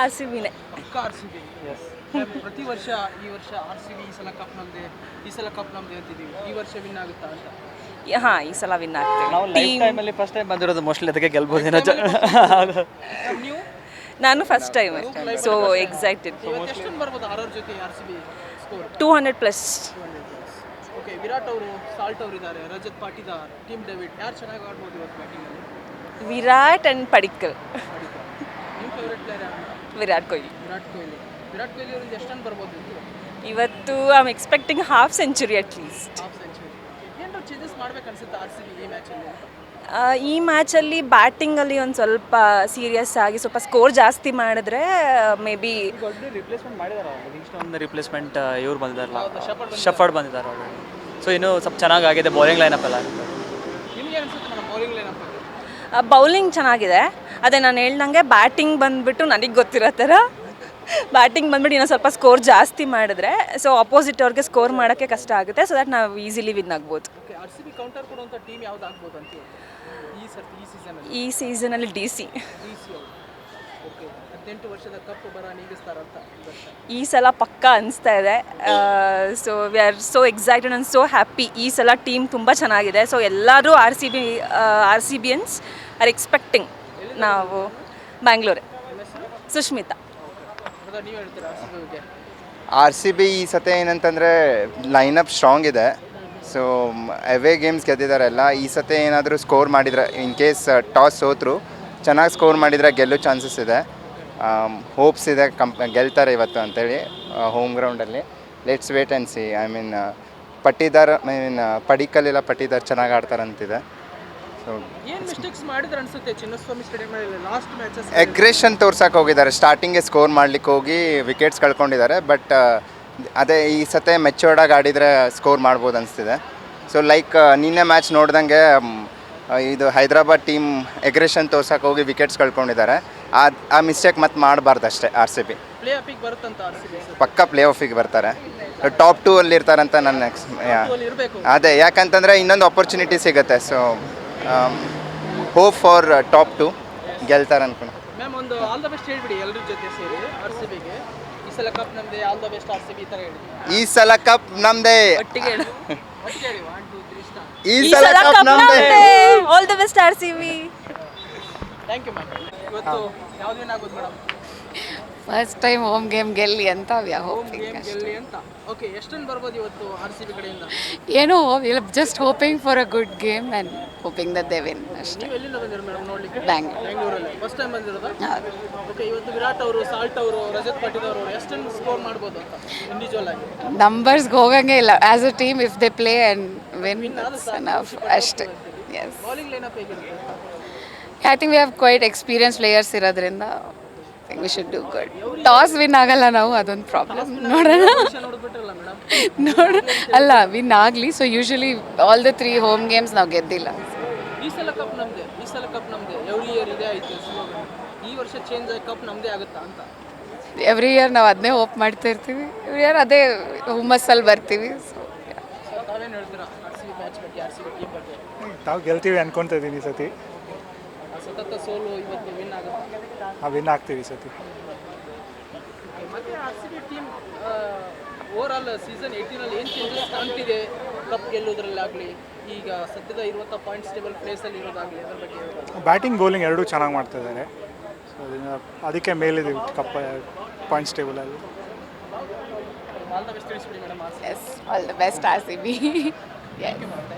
R C ಬಿನೇ. ಪಕ್ಕ R C B. ಪ್ರತಿ ವರ್ಷ ಈ ವರ್ಷ ಆರ್ ಸಿ ಬಿ ಈ ಸಲ ಕಪ್ ನಮ್ಮದೇ, ಈ ಸಲ ಕಪ್ ನಮ್ಮದೇ ಅಂತಿದ್ದೀವಿ. ಈ ವರ್ಷ ವಿನ್ ಆಗುತ್ತಾ ಅಂತ? ಹಾಂ, ಈ ಸಲ ವಿನ್ ಆಗ್ತೇವೆ. ನಾವು ಲೈಫ್ ಟೈಮಲ್ಲಿ ಫಸ್ಟ್ ಟೈಮ್ ಬಂದಿರೋದು, ಮೋಸ್ಟ್ಲಿ ಅದಕ್ಕೆ ಗೆಲ್ಬೋದೇನೋ. ನೀವು ನಾನು ಫಸ್ಟ್ ಟೈಮ್, ಸೊ ಎಕ್ಸೈಟೆಡ್. ಎಷ್ಟು ಬರ್ಬೋದು ಆರ್ ಜೊತೆ R C B score? 200+. Okay, Virat ಅವರು, ಸಾಲ್ಟ್ ಅವರು ಇದ್ದಾರೆ, ರಜತ್ ಪಾಟಿದಾರ್, ಟೀಮ್ ಡೇವಿಡ್, ಯಾರು ಚೆನ್ನಾಗಿ ಆಡ್ಬೋದು ಇವತ್ತು ಬ್ಯಾಟಿಂಗಲ್ಲಿ? ವಿರಾಟ್ ಆ್ಯಂಡ್ ಪಡಿಕ್ಕಲ್. ನಿಮ್ಮ ಫೇವ್ರೆಟ್ ಪ್ಲೇಯರ್ ಯಾರು? ವಿರಾಟ್ ಕೊಹ್ಲಿ. ವಿರಾಟ್ ಕೊಹ್ಲಿ. ವಿರಾಟ್ ಕೊಹ್ಲಿ ಅವರಿಂದ ಎಷ್ಟು ರನ್ ಬರ್ಬೋದು ಇವತ್ತು I am expecting half century at least. Half century. ಏನಾದ್ರು ಚೇಂಜಸ್ ಮಾಡ್ಬೇಕು ಅನ್ಸುತ್ತೆ ಆರ್ ಸಿ ಬಿ ಈ ಮ್ಯಾಚಲ್ಲಿ? ಈ ಮ್ಯಾಚಲ್ಲಿ ಬ್ಯಾಟಿಂಗಲ್ಲಿ ಒಂದು ಸ್ವಲ್ಪ ಸೀರಿಯಸ್ ಆಗಿ ಸ್ವಲ್ಪ ಸ್ಕೋರ್ ಜಾಸ್ತಿ ಮಾಡಿದ್ರೆ ಮೇ ಬಿ. ರಿಪ್ಲೇಸ್ಮೆಂಟ್ ಮಾಡಿದಾರೆ, ಲಿವಿಂಗ್ಸ್ಟನ್ ರಿಪ್ಲೇಸ್ಮೆಂಟ್ ಇವ್ರು ಬಂದಿದ್ದಾರಲ್ಲ, ಶಫರ್ಡ್ ಬಂದಿದ್ದಾರೆ ಅವರು. ಸೊ ಇನ್ನೂ ಸ್ವಲ್ಪ ಚೆನ್ನಾಗಿದೆ ಬೌಲಿಂಗ್ ಲೈನಪ್ ಎಲ್ಲ. ನಿಮ್ಗೆ ಅನ್ಸುತ್ತೆ ಮೇಡಮ್ ಬೌಲಿಂಗ್ ಲೈನಪ್? ಬೌಲಿಂಗ್ ಚೆನ್ನಾಗಿದೆ, ಅದೇ ನಾನು ಹೇಳ್ದಂಗೆ ಬ್ಯಾಟಿಂಗ್ ಬಂದುಬಿಟ್ಟು ನನಗೆ ಗೊತ್ತಿರೋ ಥರ ಬ್ಯಾಟಿಂಗ್ ಬಂದ್ಬಿಟ್ಟು ಇನ್ನೂ ಸ್ವಲ್ಪ ಸ್ಕೋರ್ ಜಾಸ್ತಿ ಮಾಡಿದ್ರೆ ಸೊ ಅಪೋಸಿಟ್ ಅವ್ರಿಗೆ ಸ್ಕೋರ್ ಮಾಡೋಕ್ಕೆ ಕಷ್ಟ ಆಗುತ್ತೆ. ಸೊ ದಟ್ ನಾವು ಈಸಿಲಿ ವಿನ್ ಆಗ್ಬೋದು. Okay, R C B counter ಕೊಡುವಂಥ ಟೀಮ್ ಯಾವ್ದು ಆಗ್ಬೋದು ಅಂತ ಈ ಸೀಸನಲ್ಲಿ ಡಿ ಸಿ. ಓಕೆ, 18 ವರ್ಷದ ಕಪ್ ಬರ ನೀಗಿಸ್ತಾರಂತ ಈ ಸಲ ಪಕ್ಕ ಅನಿಸ್ತಾ ಇದೆ. So we are so excited and so happy. ಈ ಸಲ ಟೀಮ್ ತುಂಬ ಚೆನ್ನಾಗಿದೆ. ಸೊ ಎಲ್ಲರೂ ಆರ್ ಸಿ ಬಿಯನ್ಸ್ ಆರ್ ಎಕ್ಸ್ಪೆಕ್ಟಿಂಗ್. ನಾವು ಬ್ಯಾಂಗ್ಳೂರೇ. ಸುಷ್ಮಿತಾ. ನೀವು ಹೇಳ್ತೀರಾ ಆರ್ ಸಿ ಬಿ ಬಗ್ಗೆ? ಆರ್ ಸಿ ಬಿ ಈ ಸತಿ ಏನಂತಂದರೆ ಲೈನಪ್ ಸ್ಟ್ರಾಂಗ್ ಇದೆ. ಸೊ ಅವೇ ಗೇಮ್ಸ್ ಗೆದ್ದಿದ್ದಾರೆಲ್ಲ. ಈ ಸತಿ ಏನಾದರೂ ಸ್ಕೋರ್ ಮಾಡಿದರೆ, ಇನ್ ಕೇಸ್ ಟಾಸ್ ಸೋತರು ಚೆನ್ನಾಗಿ ಸ್ಕೋರ್ ಮಾಡಿದರೆ ಗೆಲ್ಲೋ ಚಾನ್ಸಸ್ ಇದೆ. ಹೋಪ್ಸ್ ಇದೆ ಗೆಲ್ತಾರೆ ಇವತ್ತು ಅಂತೇಳಿ ಹೋಮ್ ಗ್ರೌಂಡಲ್ಲಿ. Let's wait and see. I mean ಪಡಿಕ್ಕಲ್ಲೆಲ್ಲ ಪಟ್ಟಿದಾರ್ ಚೆನ್ನಾಗಿ ಆಡ್ತಾರಂತಿದೆ. ಸೊ ಏನು ಮಿಸ್ಟೇಕ್ಸ್ ಮಾಡಿದ್ರೆ ಅನ್ಸುತ್ತೆ ಚಿನ್ನಸ್ವಾಮಿ ಸ್ಟೇಡಿಯಮಲ್ಲಿ ಲಾಸ್ಟ್ ಮ್ಯಾಚಸ್? ಅಗ್ರೆಷನ್ ತೋರ್ಸಕ್ಕೆ ಹೋಗಿದ್ದಾರೆ. ಸ್ಟಾರ್ಟಿಂಗ್ಗೆ ಸ್ಕೋರ್ ಮಾಡ್ಲಿಕ್ಕೆ ಹೋಗಿ ವಿಕೆಟ್ಸ್ ಕಳ್ಕೊಂಡಿದ್ದಾರೆ. ಬಟ್ ಅದೇ ಈ ಸತೆ ಮೆಚೂರ್ಡಾಗಿ ಆಡಿದರೆ ಸ್ಕೋರ್ ಮಾಡ್ಬೋದು ಅನಿಸ್ತಿದೆ. ಸೊ ಲೈಕ್ ನಿನ್ನೆ ಮ್ಯಾಚ್ ನೋಡ್ದಂಗೆ ಇದು ಹೈದರಾಬಾದ್ ಟೀಮ್ ಅಗ್ರೆಷನ್ ತೋರ್ಸಕ್ಕೆ ಹೋಗಿ ವಿಕೆಟ್ಸ್ ಕಳ್ಕೊಂಡಿದ್ದಾರೆ. ಆ ಮಿಸ್ಟೇಕ್ ಮತ್ತೆ ಮಾಡಬಾರ್ದು ಅಷ್ಟೇ. ಆರ್ ಸಿ ಬಿ ಪ್ಲೇ ಆಫಿಗೆ ಬರುತ್ತಂತ ಆರ್ ಸಿ ಬಿ ಪಕ್ಕ ಪ್ಲೇ ಆಫಿಗೆ ಬರ್ತಾರೆ. ಟಾಪ್ 2 ಅಲ್ಲಿ ಇರ್ತಾರಂತ ನನ್ನ ಇರಬೇಕು. ಅದೇ ಯಾಕಂತಂದರೆ ಇನ್ನೊಂದು ಆಪರ್ಚುನಿಟಿ ಸಿಗುತ್ತೆ. ಸೊ ಹೋಪ್ ಫಾರ್ ಟಾಪ್ 2 ಗೆಲ್ತಾರೆ ಅನ್ಕೊಂಡು. ಮ್ಯಾಮ್, ಒಂದು ಆಲ್ ದ ಬೆಸ್ಟ್ ಹೇಳ್ಬಿಡಿ ಎಲ್ಲರ ಜೊತೆ ಸೇರಿ ಆರ್ ಸಿ ಬಿಗೆ. ಈ ಸಲ ಕಪ್ ನಮ್ಮದೇ, all the best R C B ಈ ಥರ ಹೇಳಿ. ಈ ಸಲ ಕಪ್ ನಮ್ದೇ. ಒಟ್ಟಿಗೆ ಹೇಳು. ಒಟ್ಟಿಗೆ ಹೇಳಿ 1 2 3 ಸ್ಟಾರ್ಟ್. ಈ ಸಲ ಕಪ್ ನಮ್ದೇ. All the best R C B. Thank you ma'am. ಇವತ್ತು ಯಾವ್ದು ವಿನ್ ಆಗೋದು madam? First time home game ಗೆಲ್ಲಿ ಅಂತ ಹೋಮ್ ಗೇಮ್ ಗೆಲ್ಲಿ ಅಂತ. ಓಕೆ, ಎಷ್ಟೊಂದು ಬರ್ಬೋದು ಇವತ್ತು ಆರ್ ಸಿ ಬಿ ಕಡೆಯಿಂದ? ಏನೋ just hoping for a good game and hoping that they win ಅಷ್ಟೇ. ನೀವು ಎಲ್ಲಿಂದ ಬಂದಿರೋ ಮೇಡಮ್ ನೋಡ್ಲಿಕ್ಕೆ? ಬ್ಯಾಂಗ್ಳೂರಲ್ಲಿ. First time ಬಂದಿರೋದಾ? ಓಕೆ, ಇವತ್ತು ವಿರಾಟ್ ಅವರು, ಸಾಲ್ಟ್ ಅವರು, ರಜತ್ ಪಾಟಿದಾರ್ ಅವರು ಎಷ್ಟೊಂದು ಸ್ಕೋರ್ ಮಾಡ್ಬೋದು ಅಂತ ಇಂಡಿವಿಜುವಲ್ ಆಗಿ? ನಂಬರ್ಸ್ಗೆ ಹೋಗಂಗೆ ಇಲ್ಲ. As a team if they play and win ಅಷ್ಟೇ. ಎಸ್, ಬೌಲಿಂಗ್ ಲೈನಪ್ ಹೇಗಿರುತ್ತೆ? I think we have quite experience players ಇರೋದ್ರಿಂದ I think we should do good. Toss win ಆಗಲ್ಲ ನಾವು, ಅದೊಂದು ಪ್ರಾಬ್ಲಮ್. ನೋಡೋಣ ನೋಡ್ಬಿಟ್ರಲ್ಲ ಮೇಡಮ್. ಅಲ್ಲ, ವಿನ್ ಆಗಲಿ. So usually all the 3 home games ನಾವು ಗೆದ್ದಿಲ್ಲ. ಈ ಸಲ ಕಪ್ ನಮ್ಮದೇ, ಈ ಸಲ ಕಪ್ ನಮ್ಮದೇ. ಎವ್ರಿ ಇಯರ್ ಇದೇ ಆಯ್ತು ಸ್ಲೋಗನ್. ಈ ವರ್ಷ ಚೇಂಜ್ ಆಗಿ ಕಪ್ ನಮ್ಮದೇ ಆಗುತ್ತಾ ಅಂತ? ಎವ್ರಿ ಇಯರ್ ನಾವು ಅದನ್ನೇ ಹೋಪ್ ಮಾಡ್ತಾ ಇರ್ತೀವಿ. ಎವ್ರಿ ಇಯರ್ ಅದೇ ಹುಮ್ಮಸ್ಸಲ್ಲಿ ಬರ್ತೀವಿ. ಸೊ ತಾವೇನು ಹೇಳ್ತೀರಾ ಆರ್ ಸಿ ಬಿ ಮ್ಯಾಚ್ ಬಗ್ಗೆ, ಆರ್ ಸಿ ಬಿ ಟೀಮ್ ಬಗ್ಗೆ? ನಾವು ಗೆಲ್ತೀವಿ ಅನ್ಕೊತಾ ಇದ್ದೀನಿ ಈ ಸತಿ. ಸತತ ಸೋಲು, ಇವತ್ತು ವಿನ್ ಆಗುತ್ತೆ. ನಾವು ವಿನ್ ಆಗ್ತೀವಿ ಈ ಸತಿ. ಮತ್ತು R C B team over all season 18 ಏನು ಚೇಂಜಸ್ ಕಾಣ್ತಿದೆ ಕಪ್ ಗೆಲ್ಲೋದ್ರಲ್ಲಾಗಲಿ, ಈಗ ಸದ್ಯದ ಇರುವಂಥ ಪಾಯಿಂಟ್ಸ್ ಟೇಬಲ್ ಪ್ಲೇಸಲ್ಲಿ ಇರೋದಾಗಲಿ, ಅದರ ಬಗ್ಗೆ ಹೇಳ್ಬೋದು? ಬ್ಯಾಟಿಂಗ್ ಬೌಲಿಂಗ್ ಎರಡೂ ಚೆನ್ನಾಗಿ ಮಾಡ್ತಾ ಇದ್ದಾರೆ. ಸೊ ಅದಕ್ಕೆ ಮೇಲಿದ್ದೀವಿ ಕಪ್ ಪಾಯಿಂಟ್ಸ್ ಟೇಬಲಲ್ಲಿ. ಆಲ್ ದ ಬೆಸ್ಟ್ ತಿಳಿಸ್ಬಿಡಿ madam. Yes, all the best R C B. Thank you madam.